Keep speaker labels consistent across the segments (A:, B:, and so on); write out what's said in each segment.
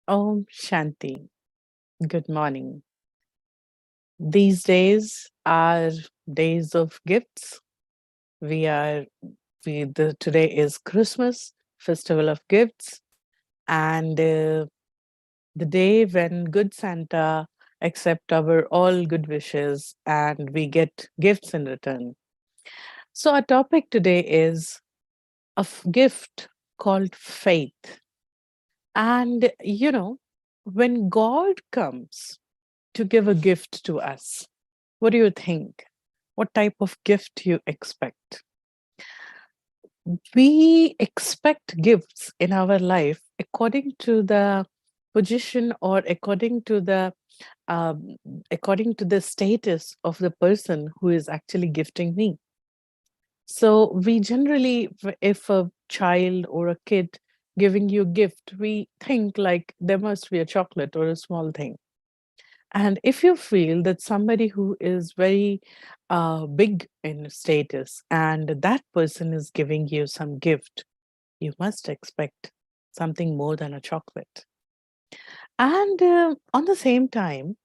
A: Om Shanti. Good morning. These days are days of gifts. We are today is Christmas, Festival of Gifts, and the day when Good Santa accept our all good wishes and we get gifts in return. So our topic today is gift called faith. And when God comes to give a gift to us, what do you think? What type of gift you expect? We expect gifts in our life according to the position or um, according to the status of the person who is actually gifting me. So we generally, if a child or a kid giving you a gift, we think like there must be a chocolate or a small thing. And if you feel that somebody who is very big in status and that person is giving you some gift, you must expect something more than a chocolate. And on the same time,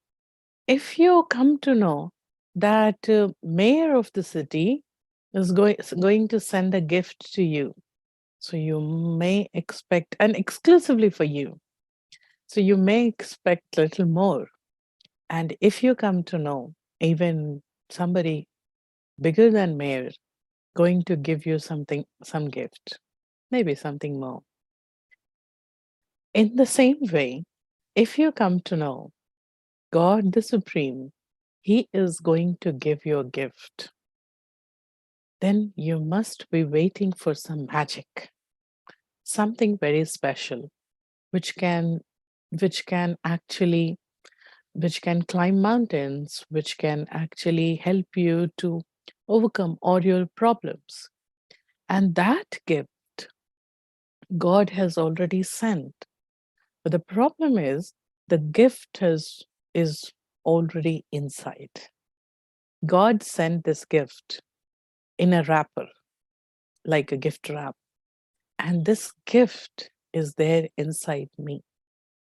A: if you come to know that mayor of the city is going to send a gift to you, so you may expect, and exclusively for you, so you may expect a little more. And if you come to know even somebody bigger than mayor going to give you something, some gift, maybe something more. In the same way, if you come to know God the Supreme, He is going to give you a gift, then you must be waiting for some magic, something very special, which can which can actually which can climb mountains, which can actually help you to overcome all your problems. And that gift God has already sent. But the problem is the is already inside. God sent this gift in a wrapper, like a gift wrap. And this gift is there inside me.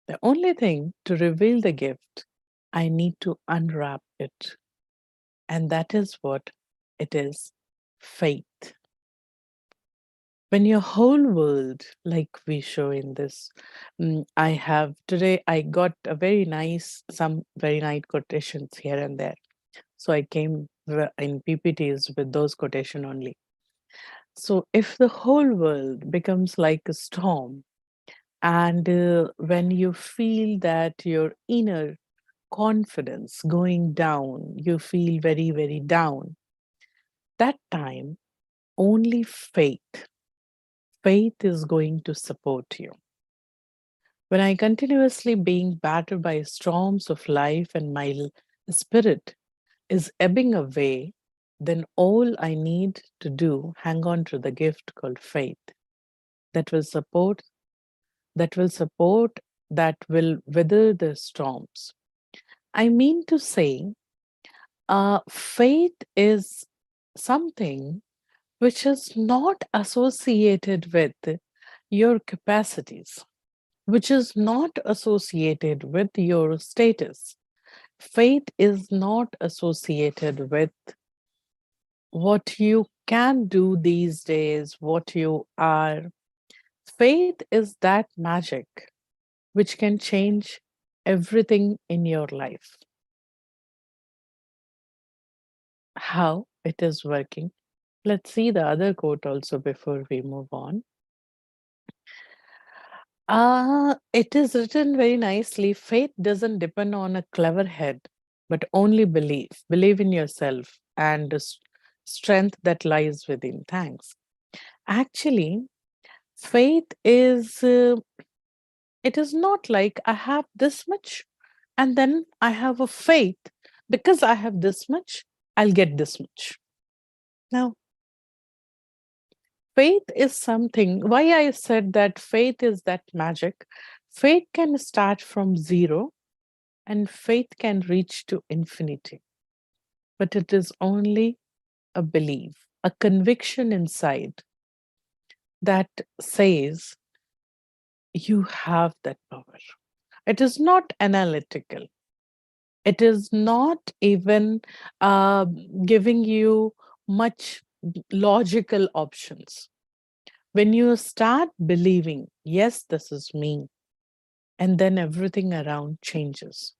A: The only thing to reveal the gift, I need to unwrap it. And that is what it is, faith. When your whole world, like we show in this, I got some very nice quotations here and there. So I came in PPTs with those quotation only. So if the whole world becomes like a storm, and when you feel that your inner confidence going down, you feel very, very down, that time only faith is going to support you. When I continuously being battered by storms of life and my spirit is ebbing away, then all I need to do, hang on to the gift called faith that will support, that will support, that will weather the storms. I mean to say, faith is something which is not associated with your capacities, which is not associated with your status. Faith is not associated with what you can do these days, what you are. Faith is that magic which can change everything in your life. How it is working. Let's see the other quote also before we move on. It is written very nicely. Faith doesn't depend on a clever head, but only belief. Believe in yourself and the strength that lies within. Thanks. Actually, faith is, it is not like I have this much and then I have a faith because I have this much, I'll get this much. Now, faith is something, why I said that faith is that magic. Faith can start from zero and faith can reach to infinity. But it is only a belief, a conviction inside that says you have that power. It is not analytical. It is not even uh, giving you much logical options. When you start believing, yes, this is me, and then everything around changes.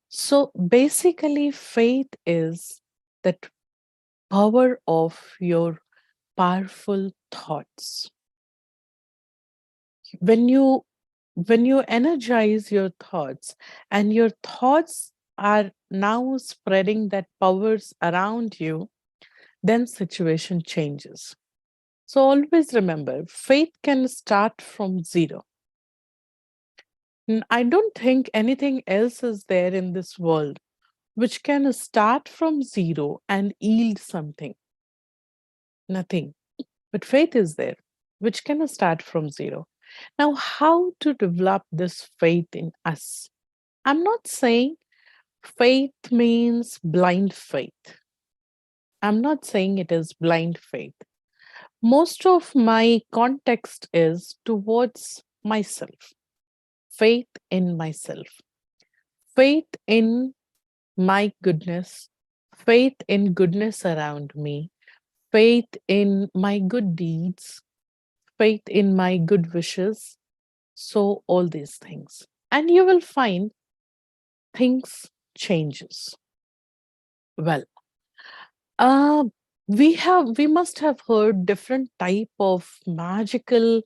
A: So basically, faith is that power of your powerful thoughts. When you energize your thoughts, and your thoughts are now spreading that powers around you, then situation changes. So always remember, faith can start from zero. I don't think anything else is there in this world which can start from zero and yield something. Nothing. But faith is there, which can start from zero. Now, how to develop this faith in us? I'm not saying faith means blind faith. I'm not saying it is blind faith. Most of my context is towards myself, faith in myself, faith in my goodness, faith in goodness around me, faith in my good deeds, faith in my good wishes. So all these things. And you will find things changes. Well, uh, we must have heard different type of magical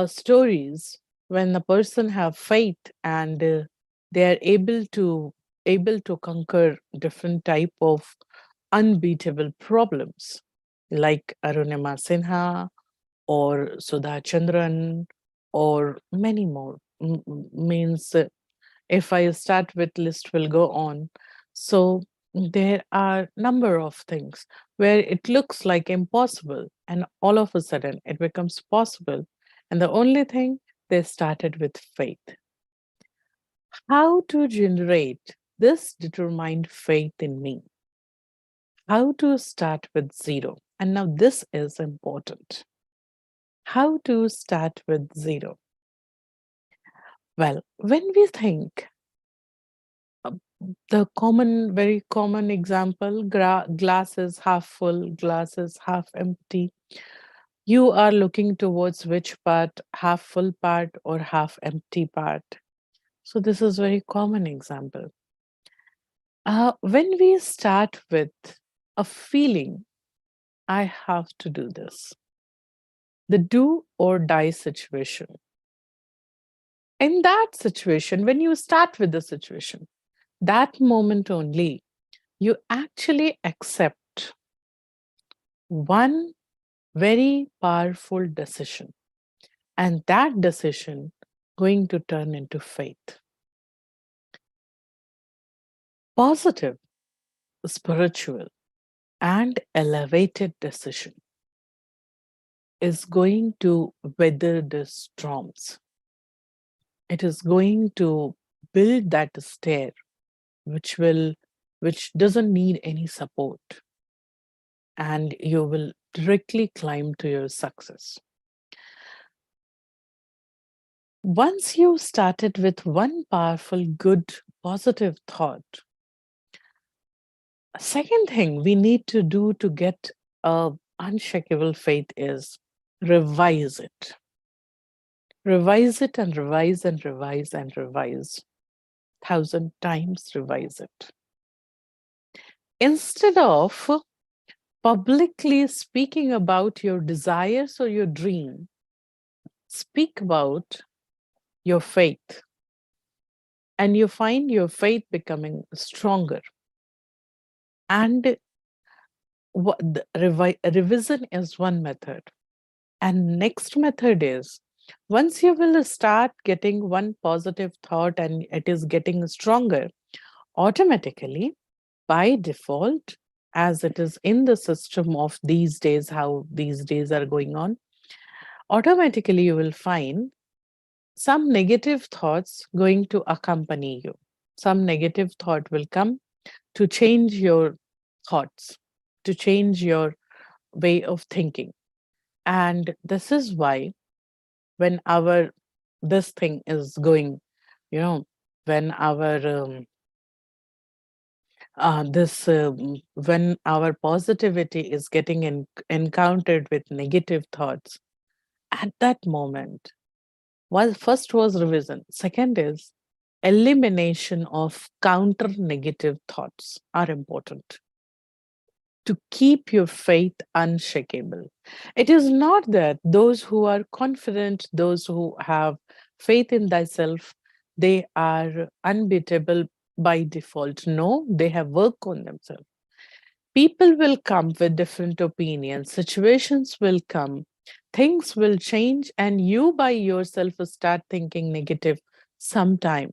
A: stories when a person have faith, and they are able to conquer different type of unbeatable problems, like Arunima Sinha or Sudha Chandran or many more. Means if I start with list will go on. So there are number of things where it looks like impossible, and all of a sudden it becomes possible. And the only thing, they started with faith. How to generate this determined faith in me? How to start with zero? And now this is important. How to start with zero? Well, when we think, uh, the very common example, glass is half full, glass is half empty. You are looking towards which part, half full part or half empty part. So this is very common example. When we start with a feeling, I have to do this, the do or die situation. In that situation, when you start with the situation, that moment only, you actually accept one very powerful decision, and that decision going to turn into faith. Positive, spiritual, and elevated decision is going to weather the storms. It is going to build that stair which doesn't need any support, and you will directly climb to your success. Once you started with one powerful, good, positive thought, second thing we need to do to get a unshakable faith is revise it. Revise it and revise and revise and revise. 1,000 times revise it. Instead of publicly speaking about your desires or your dream, speak about your faith, and you find your faith becoming stronger. And revision is one method. And next method is, once you will start getting one positive thought and it is getting stronger, automatically, by default, as it is in the system of these days, how these days are going on, automatically you will find some negative thoughts going to accompany you. Some negative thought will come to change your thoughts, to change your way of thinking. And this is why when this thing is going You know, when our when our positivity is getting encountered with negative thoughts, at that moment, first was revision. Second is elimination of counter negative thoughts are important to keep your faith unshakable. It is not that those who are confident, those who have faith in thyself, they are unbeatable by default. No, they have work on themselves. People will come with different opinions, situations will come, things will change, and you by yourself will start thinking negative sometime.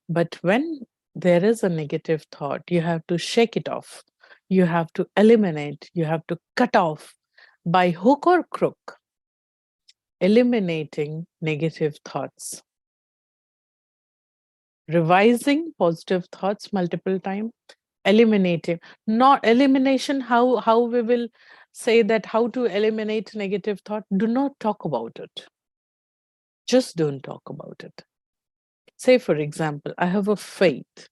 A: But when there is a negative thought, you have to shake it off. You have to eliminate, you have to cut off by hook or crook, eliminating negative thoughts. Revising positive thoughts multiple times, eliminating, not elimination, how we will say that how to eliminate negative thought. Do not talk about it. Just don't talk about it. Say, for example, I have a faith.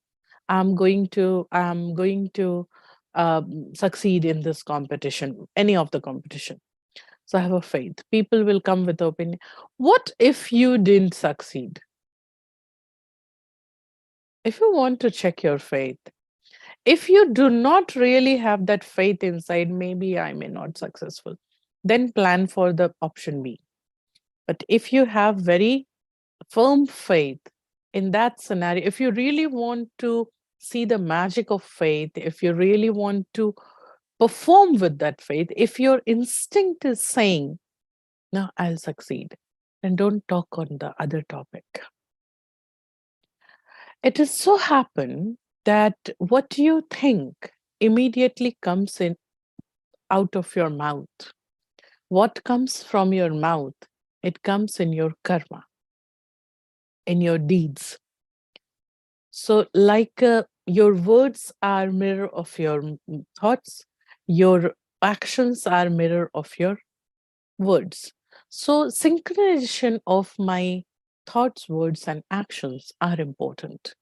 A: I'm going to succeed in this competition, any of the competition. So I have a faith. People will come with opinion. What if you didn't succeed? If you want to check your faith, if you do not really have that faith inside, maybe I may not successful, then plan for the option B. But if you have very firm faith in that scenario, if you really want to see the magic of faith, if you really want to perform with that faith, if your instinct is saying, no, I'll succeed, then don't talk on the other topic. It is so happen that what you think immediately comes in out of your mouth. What comes from your mouth, it comes in your karma, in your deeds. So like your words are mirror of your thoughts, your actions are mirror of your words. So synchronization of my thoughts, words, and actions are important.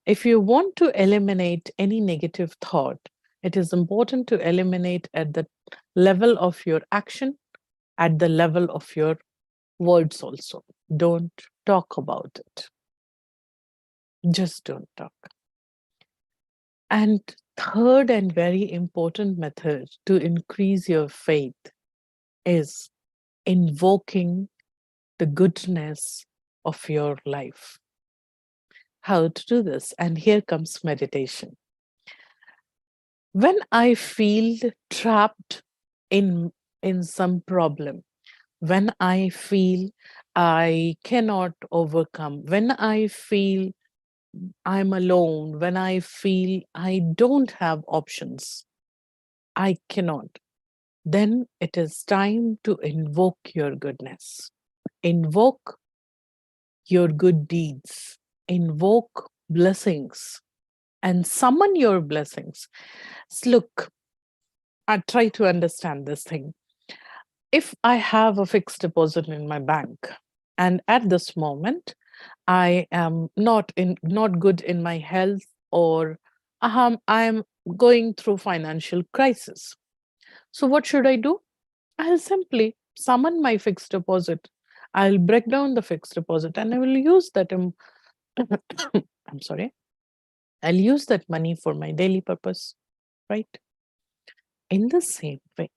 A: If you want to eliminate any negative thought, it is important to eliminate at the level of your action, at the level of your words also. Don't talk about it. Just don't talk. And third and very important method to increase your faith is invoking the goodness of your life. How to do this? And here comes meditation. When I feel trapped in some problem, when I feel I cannot overcome, when I feel I'm alone, when I feel I don't have options, I cannot, then it is time to invoke your goodness. Invoke your good deeds. Invoke blessings and summon your blessings. Look, I try to understand this thing. If I have a fixed deposit in my bank, and at this moment, I am not good in my health, or I'm going through financial crisis. So what should I do? I'll simply summon my fixed deposit. I'll break down the fixed deposit and I will use that. I'm sorry. I'll use that money for my daily purpose, right? In the same way,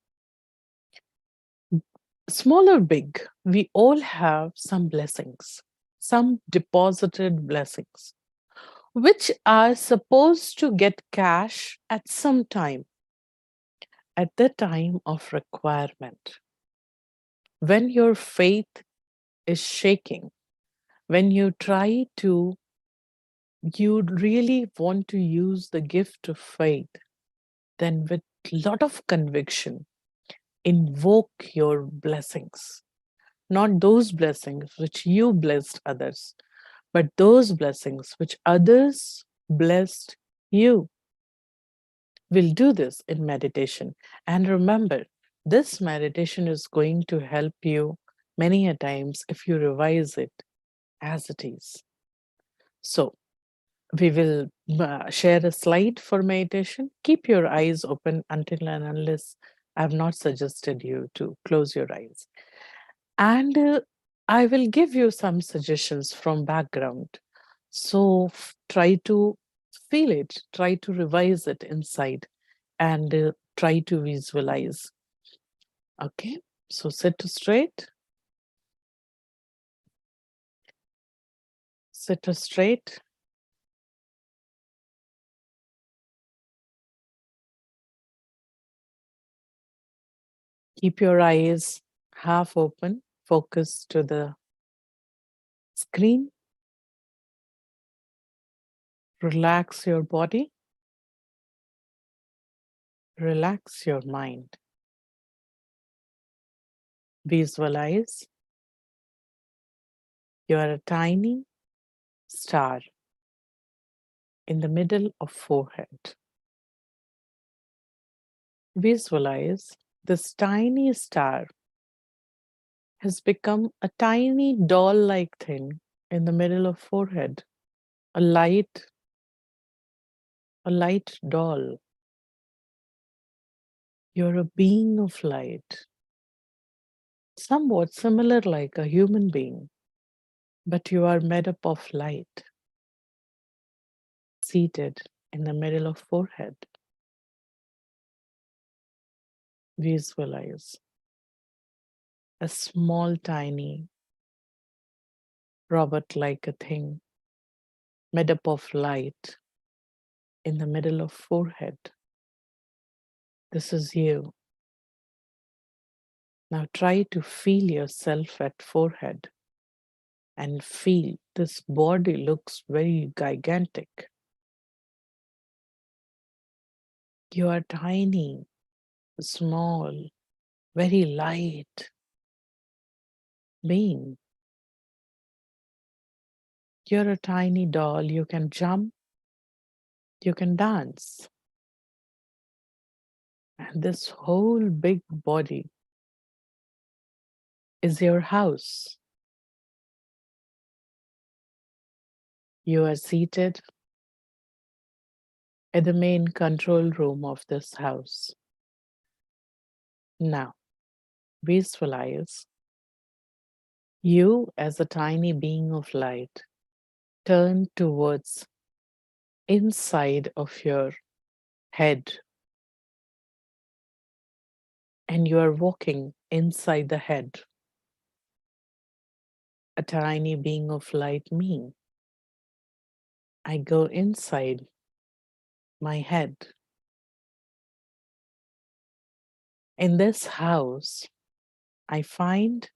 A: small or big, we all have some blessings, some deposited blessings, which are supposed to get cash at some time, at the time of requirement. When your faith is shaking, when you really want to use the gift of faith, then with a lot of conviction, invoke your blessings. Not those blessings which you blessed others, but those blessings which others blessed you. We'll do this in meditation. And remember, this meditation is going to help you many a times if you revise it as it is. So, we will share a slide for meditation. Keep your eyes open until and unless I have not suggested you to close your eyes. And I will give you some suggestions from background. So try to feel it, try to revise it inside, and try to visualize. Okay, so sit straight. Sit straight. Keep your eyes half open, focus to the screen. Relax your body. Relax your mind. Visualize you are a tiny star in the middle of forehead. Visualize this tiny star has become a tiny doll-like thing in the middle of forehead, a light doll. You're a being of light, somewhat similar like a human being, but you are made up of light, seated in the middle of forehead. Visualize a small, tiny, robot-like a thing made up of light in the middle of forehead. This is you. Now try to feel yourself at forehead and feel this body looks very gigantic. You are tiny, small, very light being. You're a tiny doll. You can jump, you can dance. And this whole big body is your house. You are seated at the main control room of this house. Now, visualize you as a tiny being of light turn towards inside of your head, and you are walking inside the head. A tiny being of light, me. I go inside my head. In this house, I find,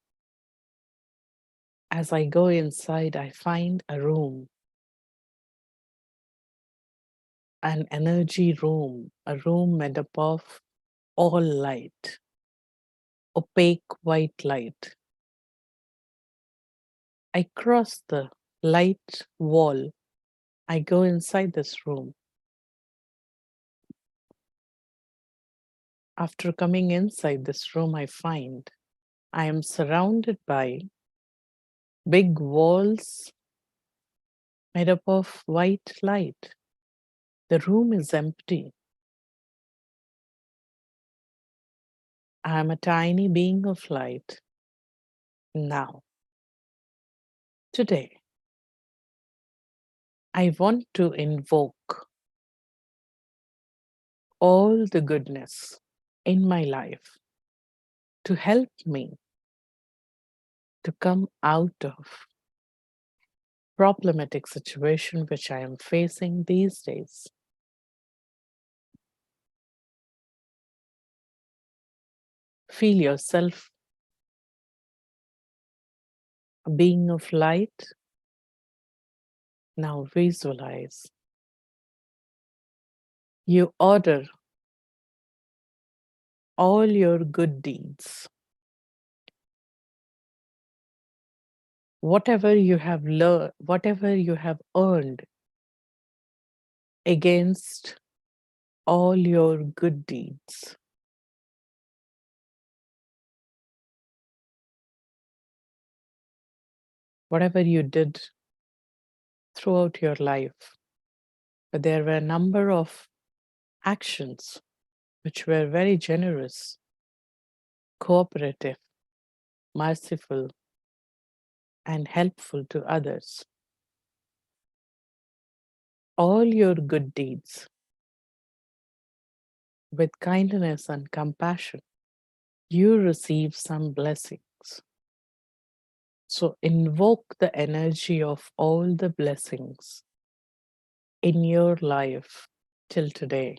A: as I go inside, I find a room, an energy room, a room made up of all light, opaque white light. I cross the light wall. I go inside this room. After coming inside this room, I find I am surrounded by big walls made up of white light. The room is empty. I am a tiny being of light. Now, today, I want to invoke all the goodness in my life to help me to come out of problematic situation which I am facing these days. Feel yourself a being of light. Now visualize. You order all your good deeds. Whatever you have learned, whatever you have earned against all your good deeds. whatever you did throughout your life. But there were a number of actions which were very generous, cooperative, merciful, and helpful to others. All your good deeds with kindness and compassion, you receive some blessings. So invoke the energy of all the blessings in your life till today.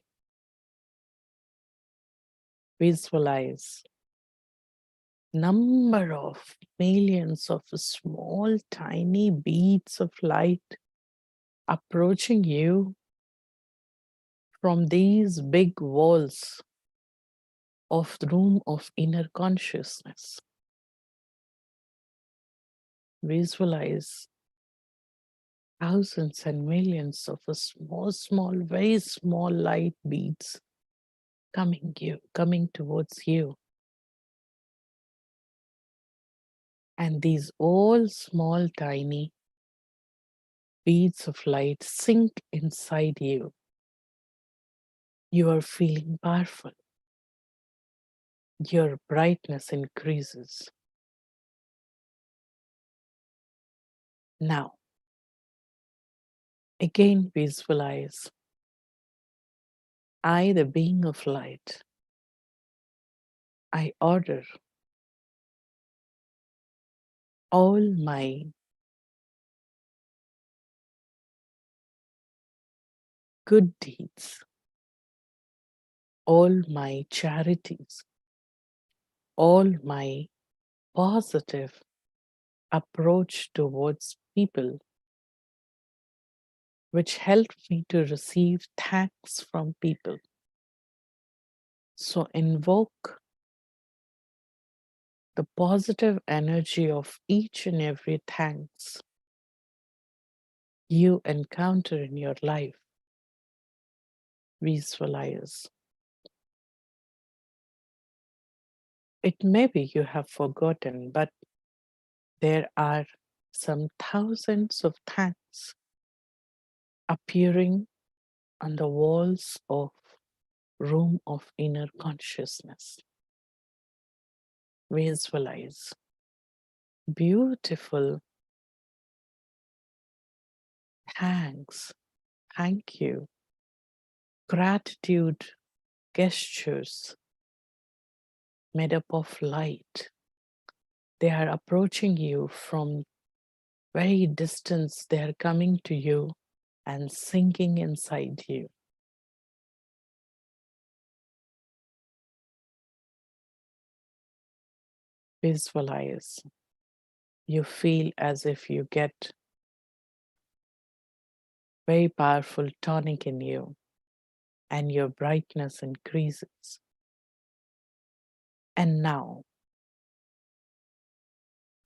A: Visualize number of millions of small tiny beads of light approaching you from these big walls of the room of inner consciousness. Visualize thousands and millions of small, very small light beads coming towards you. And these all small, tiny beads of light sink inside you. You are feeling powerful. Your brightness increases. Now, again visualize I, the being of light, I order all my good deeds, all my charities, all my positive approach towards people, which helped me to receive thanks from people. So invoke the positive energy of each and every thanks you encounter in your life. Visualize. It may be you have forgotten, but there are some thousands of thanks appearing on the walls of room of inner consciousness. Visualize beautiful thanks, thank you, gratitude gestures made up of light. They are approaching you from very distance. They are coming to you and sinking inside you. Visualize. You feel as if you get very powerful tonic in you and your brightness increases. And now,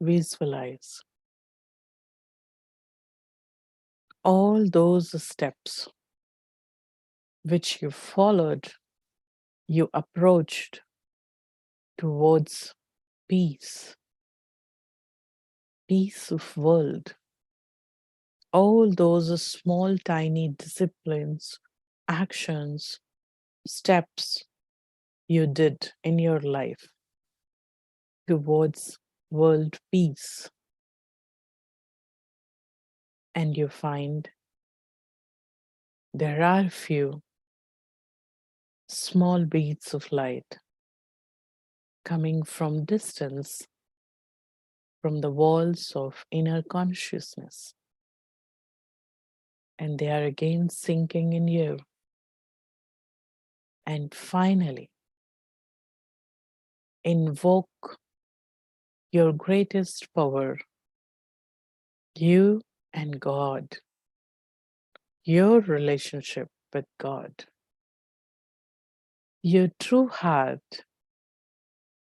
A: visualize all those steps which you followed, you approached towards peace, peace of world. All those small, tiny disciplines, actions, steps you did in your life towards world peace. And you find there are few small beads of light coming from distance from the walls of inner consciousness. And they are again sinking in you. And finally, invoke your greatest power, you and God, your relationship with God. Your true heart,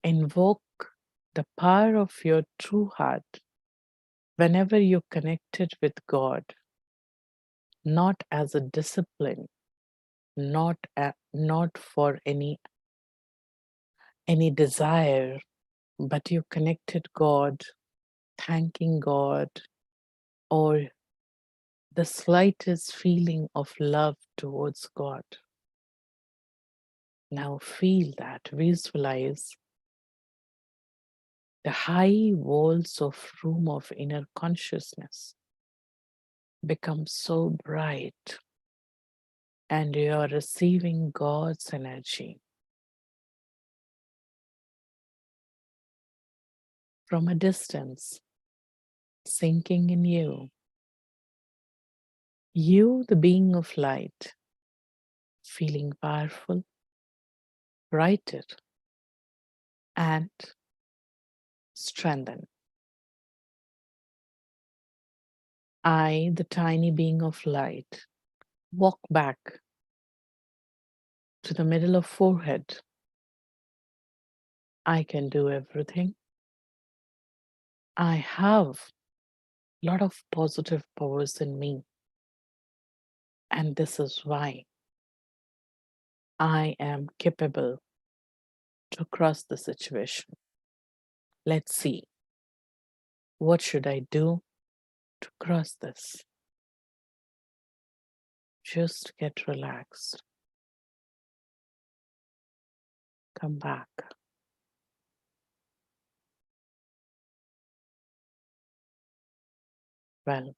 A: invoke the power of your true heart whenever you connected with God, not as a discipline, not for any desire, but you connected God thanking God, or the slightest feeling of love towards God. Now feel that, visualize the high walls of room of inner consciousness become so bright, and you are receiving God's energy from a distance, sinking in you. You, the being of light, feeling powerful, brighter, and strengthened. I, the tiny being of light, walk back to the middle of forehead. I can do everything. I have a lot of positive powers in me. And this is why I am capable to cross the situation. Let's see. What should I do to cross this? Just get relaxed. Come back. Well,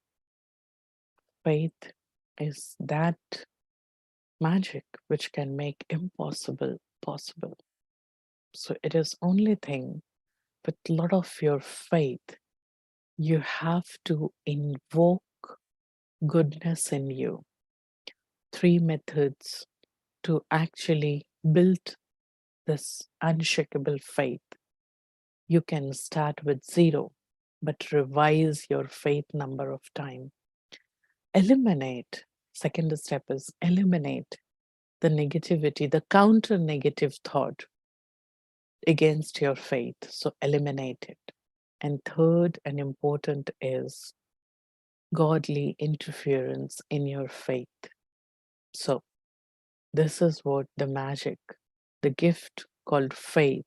A: faith is that magic which can make impossible possible. So it is only thing with a lot of your faith, you have to invoke goodness in you. 3 methods to actually build this unshakable faith. You can start with 0, but revise your faith number of time. Eliminate, second step is eliminate the negativity, the counter negative thought against your faith. So eliminate it. And third and important is godly interference in your faith. So this is what the magic, the gift called faith,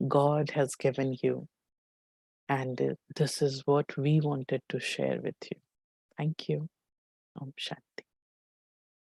A: God has given you. And this is what we wanted to share with you. Thank you. Om Shanti.